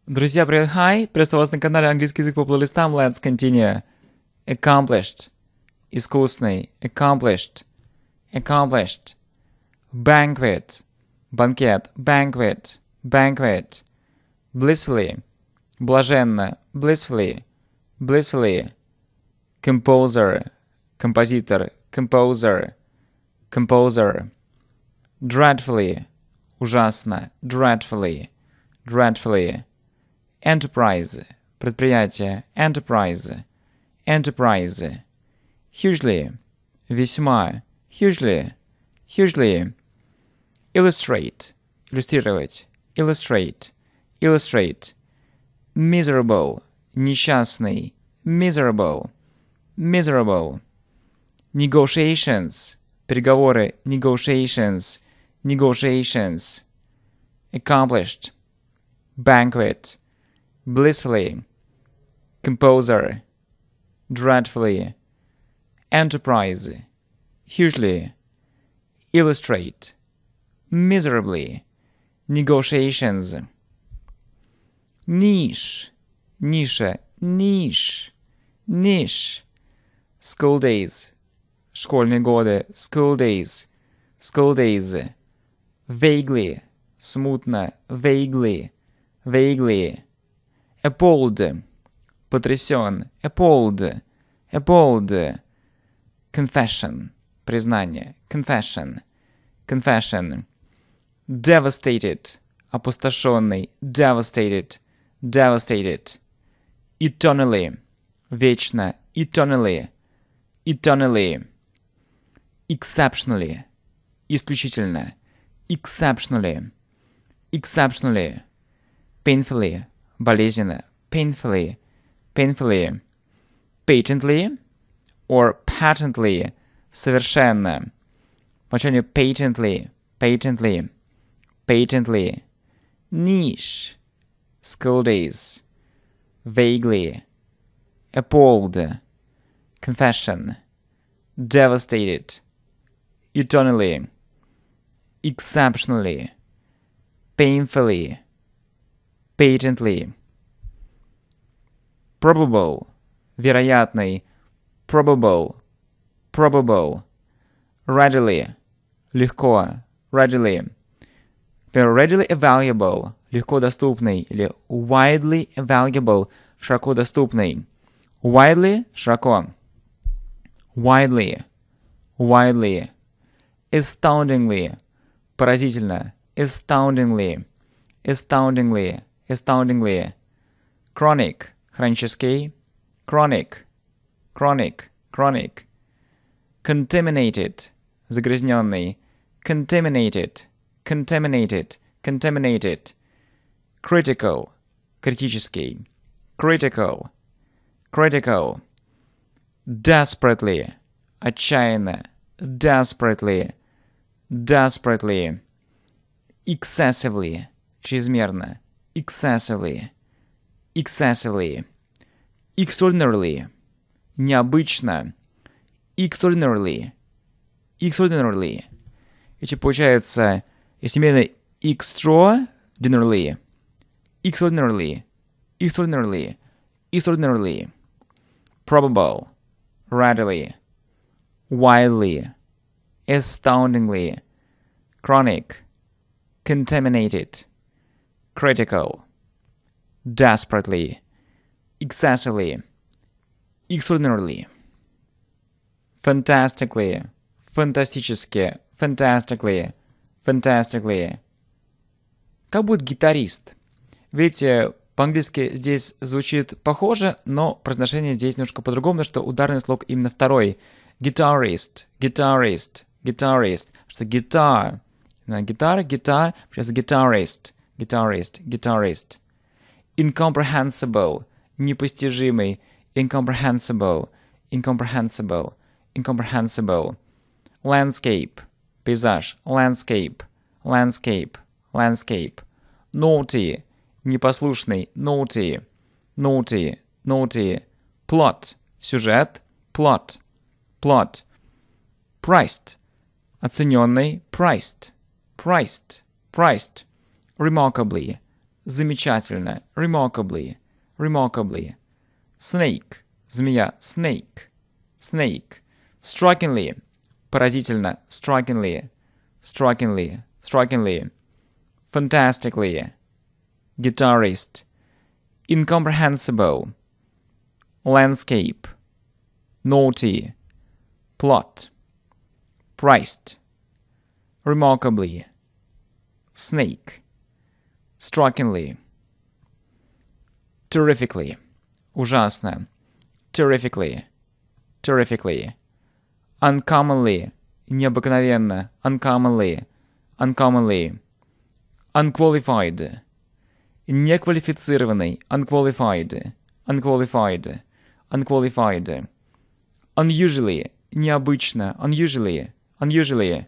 Друзья, привет, hi! Приветствую вас на канале Английский язык по плейлистам. Let's continue. Accomplished. Искусный. Accomplished. Accomplished. Banquet. Банкет. Banquet. Banquet. Blissfully. Блаженно. Blissfully. Blissfully. Composer. Композитор. Composer. Composer. Dreadfully. Ужасно. Dreadfully. Dreadfully. Enterprise. Предприятие. Enterprise. Enterprise. Hugely. Весьма. Hugely. Hugely. Illustrate. Иллюстрировать. Illustrate. Illustrate. Miserable. Несчастный. Miserable. Miserable. Negotiations. Переговоры. Negotiations. Negotiations. Accomplished. Banquet. Blissfully. Composer. Dreadfully. Enterprise. Hugely. Illustrate. Miserably. Negotiations. Niche. Ниша. Niche. Niche. School days. Школьные годы. School days. School days. Vaguely. Смутно. Vaguely. Vaguely. Appalled. Потрясен. Appalled. Appalled. Confession. Признание. Confession. Confession. Devastated. Опустошенный. Devastated. Devastated. Eternally. Вечно. Eternally. Eternally. Exceptionally. Исключительно. Exceptionally. Exceptionally. Painfully. Болезненно. Painfully. Painfully. Patently or patently. Совершенно. По окончанию patently. Patently. Patently. Niche. School days. Vaguely. Appalled. Confession. Devastated. Eternally. Exceptionally. Painfully. Patently. Probable. Вероятный. Probable. Probable. Readily. Легко. Readily. Например, readily available. Легко доступный. Или widely available. Широко доступный. Widely. Широко. Widely. Widely. Astoundingly. Поразительно. Astoundingly. Astoundingly. Astoundingly. Chronic. Хронический. Chronic. Chronic. Chronic. Contaminated. Загрязненный. Contaminated. Contaminated. Contaminated. Critical. Критический. Critical. Critical. Desperately. Отчаянно. Desperately. Desperately. Excessively. Чрезмерно. Excessively. Excessively. Extraordinarily. Необычно. Extraordinarily. Extraordinarily. И получается, если именно extraordinarily. Extraordinarily. Extraordinarily. Extraordinarily. Probable. Readily. Widely. Astoundingly. Chronic. Contaminated. Critical. Desperately. Excessively. Extraordinarily. Fantastically. Фантастически. Fantastically. Fantastically. Как будет гитарист? Видите, по-английски здесь звучит похоже, но произношение здесь немножко по-другому, потому что ударный слог именно второй. Guitarist. Guitarist. Guitarist. Что guitar. Гитара, гитар, сейчас guitarist. Guitarist. Guitarist. Incomprehensible. Непостижимый. Incomprehensible. Incomprehensible. Incomprehensible. Landscape. Пейзаж. Landscape. Landscape. Landscape. Naughty. Непослушный. Naughty. Naughty. Naughty. Plot. Сюжет. Plot. Plot. Priced. Оцененный. Priced. Priced. Priced. Remarkably. замечательно, remarkably, remarkably. Snake, змея, snake, snake. Strikingly, поразительно, strikingly, strikingly, strikingly. Fantastically, guitarist. Incomprehensible, landscape, naughty, plot, priced, remarkably, snake, strikingly, terrifically, ужасно, terrifically, terrifically, uncommonly, необыкновенно, uncommonly, uncommonly, unqualified, неквалифицированный, unqualified, unqualified, unqualified, unusually, необычно, unusually, unusually,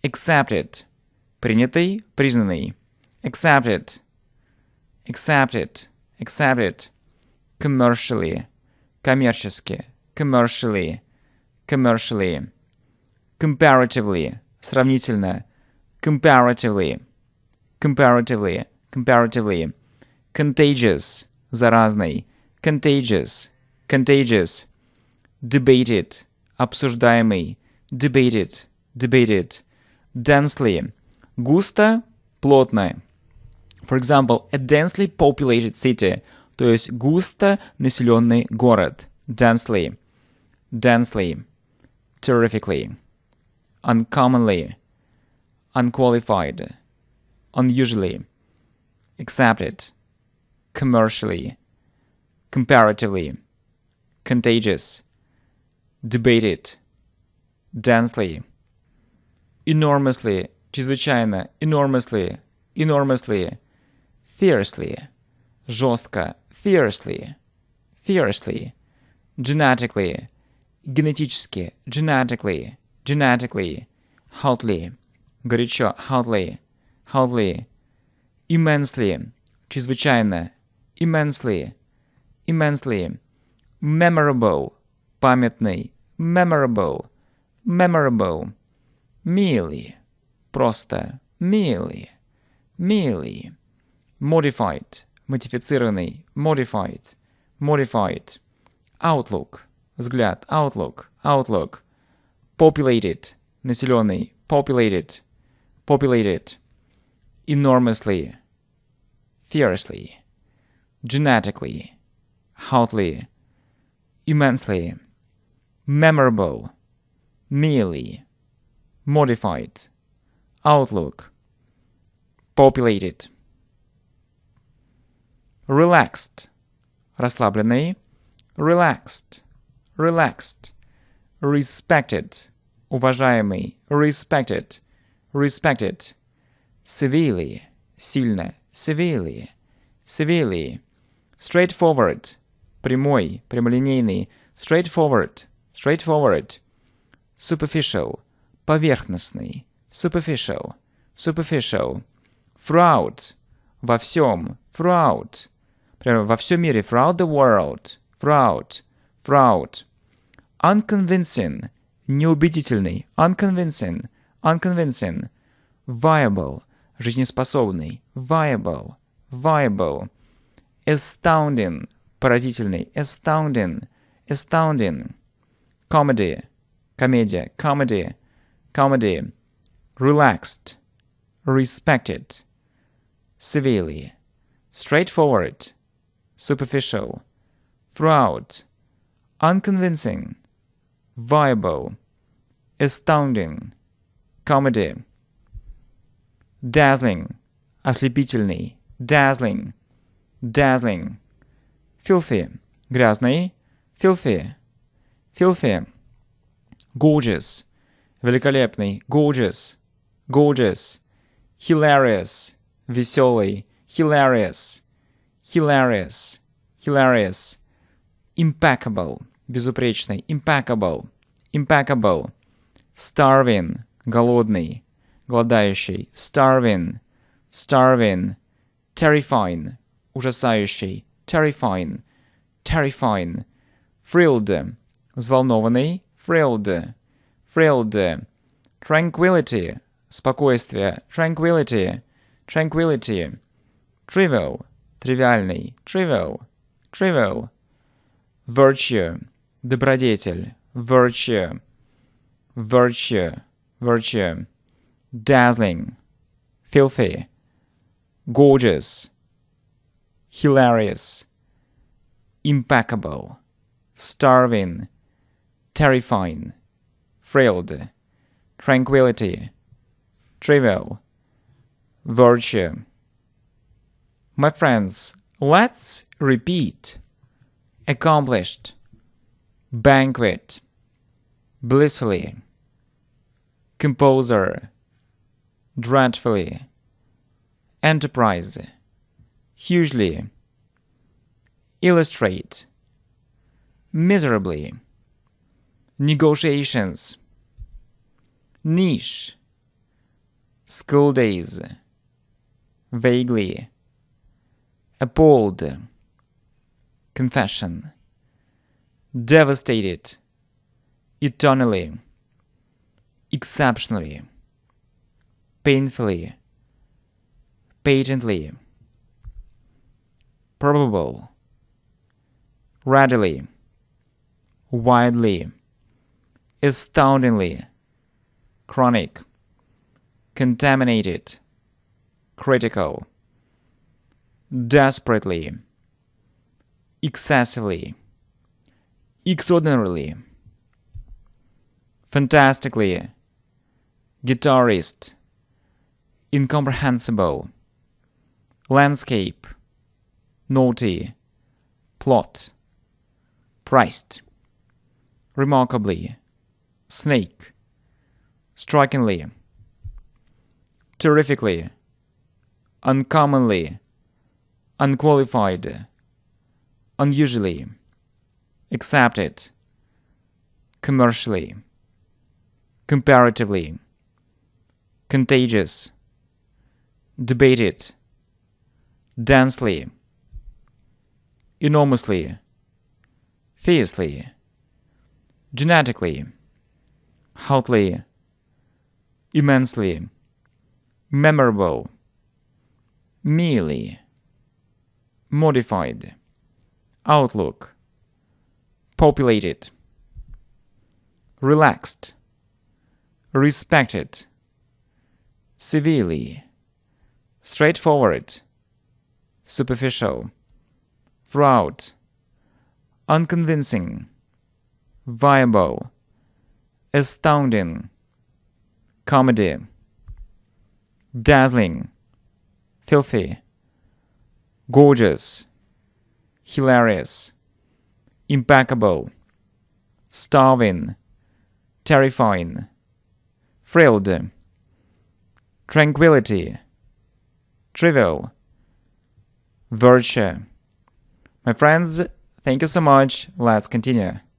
accepted, принятый, признанный, accepted, accepted, accepted, commercially, коммерчески, commercially, commercially, comparatively, сравнительно, comparatively, comparatively, comparatively, contagious, заразный, contagious, contagious, debated, обсуждаемый, debated, debated, densely, густо, плотно. For example, a densely populated city, то есть густо населенный город. Densely, densely, terrifically, uncommonly, unqualified, unusually, accepted, commercially, comparatively, contagious, debated, densely, enormously, чрезвычайно, enormously, enormously, fiercely, жестко, fiercely, fiercely, genetically, генетически, genetically, genetically, hotly, горячо, hotly, hotly, immensely, чрезвычайно, immensely, immensely, memorable, памятный, memorable, memorable, merely, просто, merely, merely, modified, модифицированный, modified, modified, outlook, взгляд, outlook, outlook, populated, населенный, populated, populated, enormously, fiercely, genetically, hotly, immensely, memorable, merely, modified, outlook, populated, relaxed, расслабленный, relaxed, relaxed, respected, уважаемый, respected, respected, severely, сильно, severely, severely, straightforward, прямой, прямолинейный, straightforward, straightforward, superficial, поверхностный, superficial, superficial, throughout, во всем, throughout, прямо во всем мире, throughout the world, throughout, throughout, unconvincing, неубедительный, unconvincing, unconvincing, viable, жизнеспособный, viable, viable, astounding, поразительный, astounding, astounding, comedy, комедия, comedy, comedy, relaxed, respected, severely, straightforward, superficial, throughout, unconvincing, viable, astounding, comedy, dazzling, ослепительный, dazzling, dazzling, filthy, грязный, filthy, filthy, gorgeous, великолепный, gorgeous, gorgeous, hilarious, веселый, hilarious, hilarious, hilarious, impeccable, безупречный, impeccable, impeccable, starving, голодный, голодающий, starving, starving, terrifying, ужасающий, terrifying, terrifying, thrilled, взволнованный, thrilled, thrilled, tranquility, спокойствие, tranquility, tranquility, trivial, тривиальный, trivial, trivial. Virtue, добродетель, virtue, virtue, virtue. Dazzling, filthy, gorgeous, hilarious, impeccable, starving, terrifying, thrilled, tranquility, trivial, virtue. My friends, let's repeat. Accomplished, banquet, blissfully, composer, dreadfully, enterprise, hugely, illustrate, miserably, negotiations, niche, school days, vaguely, appalled, confession, devastated, eternally, exceptionally, painfully, patently, probable, readily, widely, astoundingly, chronic, contaminated, critical, desperately, excessively, extraordinarily, fantastically, guitarist, incomprehensible, landscape, naughty, plot, priced, remarkably, snake, strikingly, terrifically, uncommonly, unqualified, unusually, accepted, commercially, comparatively, contagious, debated, densely, enormously, fiercely, genetically, hotly, immensely, memorable, merely, modified, outlook, populated, relaxed, respected, severely, straightforward, superficial, throughout, unconvincing, viable, astounding, comedy, dazzling, filthy, gorgeous, hilarious, impeccable, starving, terrifying, thrilled, tranquility, trivial, virtue. My friends, thank you so much. Let's continue.